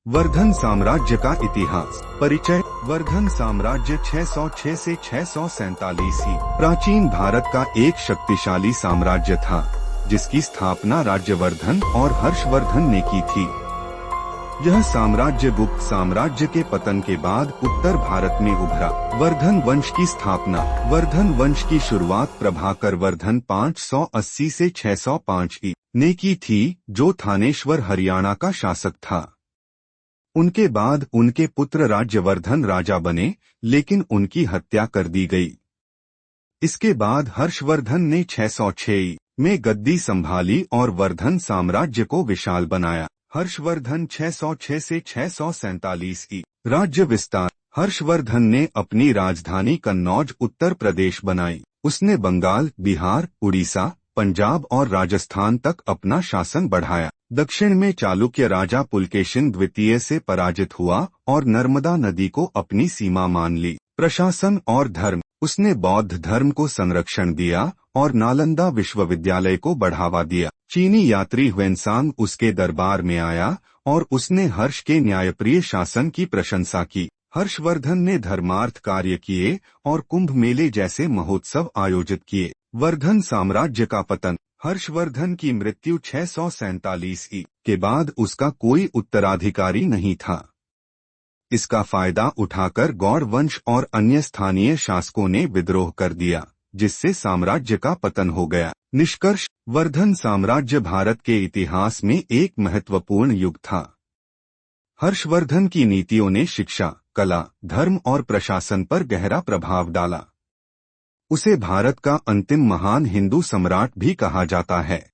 वर्धन साम्राज्य का इतिहास। परिचय। वर्धन साम्राज्य 606 से 647 ही प्राचीन भारत का एक शक्तिशाली साम्राज्य था, जिसकी स्थापना राज्यवर्धन और हर्षवर्धन ने की थी। यह साम्राज्य गुप्त साम्राज्य के पतन के बाद उत्तर भारत में उभरा। वर्धन वंश की स्थापना। वर्धन वंश की शुरुआत प्रभाकर वर्धन 580 से 605 ने की थी, जो थानेश्वर हरियाणा का शासक था। उनके बाद उनके पुत्र राज्यवर्धन राजा बने, लेकिन उनकी हत्या कर दी गई। इसके बाद हर्षवर्धन ने 606 में गद्दी संभाली और वर्धन साम्राज्य को विशाल बनाया। हर्षवर्धन 606 से 647 राज्य विस्तार। हर्षवर्धन ने अपनी राजधानी कन्नौज उत्तर प्रदेश बनाई। उसने बंगाल, बिहार, उड़ीसा, पंजाब और राजस्थान तक अपना शासन बढ़ाया। दक्षिण में चालुक्य राजा पुलकेशिन द्वितीय से पराजित हुआ और नर्मदा नदी को अपनी सीमा मान ली। प्रशासन और धर्म। उसने बौद्ध धर्म को संरक्षण दिया और नालंदा विश्वविद्यालय को बढ़ावा दिया। चीनी यात्री ह्वेनसांग उसके दरबार में आया और उसने हर्ष के न्यायप्रिय शासन की प्रशंसा की। हर्षवर्धन ने धर्मार्थ कार्य किए और कुंभ मेले जैसे महोत्सव आयोजित किए। वर्धन साम्राज्य का पतन। हर्षवर्धन की मृत्यु 647 के बाद उसका कोई उत्तराधिकारी नहीं था। इसका फायदा उठाकर गौड़ वंश और अन्य स्थानीय शासकों ने विद्रोह कर दिया, जिससे साम्राज्य का पतन हो गया। निष्कर्ष। वर्धन साम्राज्य भारत के इतिहास में एक महत्वपूर्ण युग था। हर्षवर्धन की नीतियों ने शिक्षा, कला, धर्म और प्रशासन पर गहरा प्रभाव डाला। उसे भारत का अंतिम महान हिंदू सम्राट भी कहा जाता है।